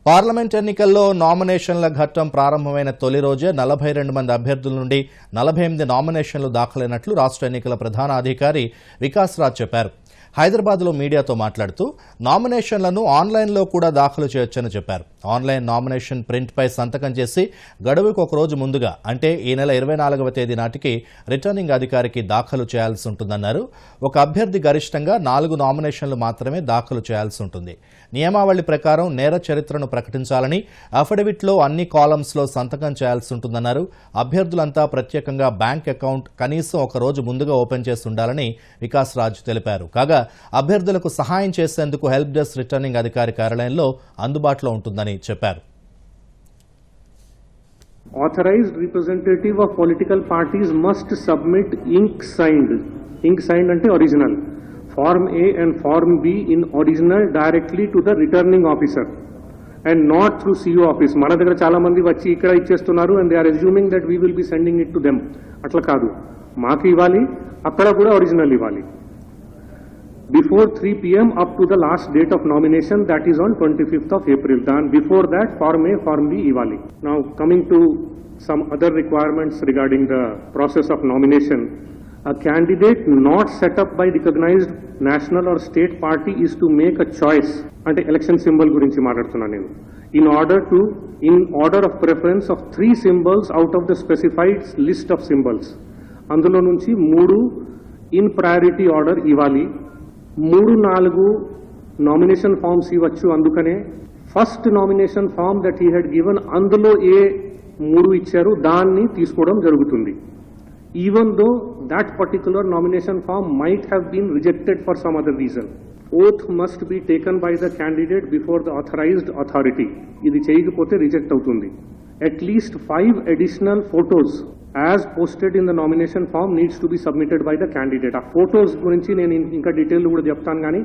Parliament ఎన్నికల్లో నామినేషన్ల ఘట్టం ప్రారంభమైన తొలి రోజే 42 మంది అభ్యర్థుల నుండి 48 నామినేషన్లు దాఖలైనట్లు రాష్ట్ర ఎన్నికల ప్రధాన అధికారి వికాస్ రాజ్ చెప్పారు. హైదరాబాద్లో మీడియాతో మాట్లాడుతూ నామినేషన్లను ఆన్లైన్లో కూడా దాఖలు చేయొచ్చని చెప్పారు. ఆన్లైన్ నామినేషన్ ప్రింట్పై సంతకం చేసి గడువుకు ఒక రోజు ముందుగా అంటే ఈ నెల 24వ తేదీ నాటికి రిటర్నింగ్ అధికారికి దాఖలు చేయాల్సి ఉంటుందన్నారు. ఒక అభ్యర్థి గరిష్టంగా 4 నామినేషన్లు మాత్రమే దాఖలు చేయాల్సి ఉంటుంది. నియమావళి ప్రకారం నేర చరిత్రను ప్రకటించాలని అఫిడవిట్లో అన్ని కాలమ్స్లో సంతకం చేయాల్సి ఉంటుందన్నారు. అభ్యర్థులంతా ప్రత్యేకంగా బ్యాంక్ అకౌంట్ కనీసం ఒక రోజు ముందుగా ఓపెన్ చేసి ఉండాలని వికాస్ రాజ్ తెలిపారు. కాగా అభ్యర్థులకు సహాయం చేసేందుకు హెల్ప్ డెస్క్ రిటర్నింగ్ అధికారి కార్యాలయంలో అందుబాటులో ఉంటుందని చెప్పారు. Authorized representative of political parties must submit ink signed ante original form A and form B in original directly to the returning officer and not through CO office. మన దగ్గర చాలా మంది వచ్చి ఇక్కడ ఇచ్చేస్తున్నారు and they are assuming that we will be sending it to them. అట్లా కాదు, మాకు ఇవ్వాలి, అక్కడ కూడా ఒరిజినల్ ఇవ్వాలి. Before 3 p.m. up to the last date of nomination, that is on 25th of April. Then before that, Form A, Form B, Ivali. Now coming to some other requirements regarding the process of nomination, a candidate not set up by recognized national or state party is to make a choice. Ante election symbol gurinchi maatladutunna nenu. In order of preference of 3 symbols out of the specified list of symbols. Andulo nunchi 3 in priority order Ivali. 3-4 nomination forms ఇవ్వచ్చు. అందుకనే first nomination form that he had given అందులో ఏ 3 ఇచ్చారు దాన్ని తీసుకోవడం జరుగుతుంది. Even though that particular nomination form might have been rejected for some other reason. Oath must be taken by the candidate before the authorised authority. ఇది చేయకపోతే reject అవుతుంది. At least 5 additional photos as posted in the nomination form needs to be submitted by the candidate. ఆ photos గురించి నేను ఇంకా detail కూడా చెప్తాను, కానీ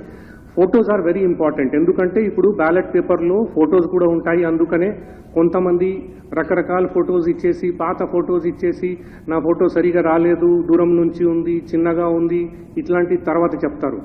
ఫోటోస్ ఆర్ వెరీ ఇంపార్టెంట్. ఎందుకంటే ఇప్పుడు బ్యాలెట్ పేపర్లో ఫోటోస్ కూడా ఉంటాయి. అందుకనే కొంతమంది రకరకాల ఫోటోస్ ఇచ్చేసి, పాత ఫోటోస్ ఇచ్చేసి నా ఫోటో సరిగా రాలేదు, దూరం నుంచి ఉంది, చిన్నగా ఉంది, ఇట్లాంటి తర్వాత చెప్తారు.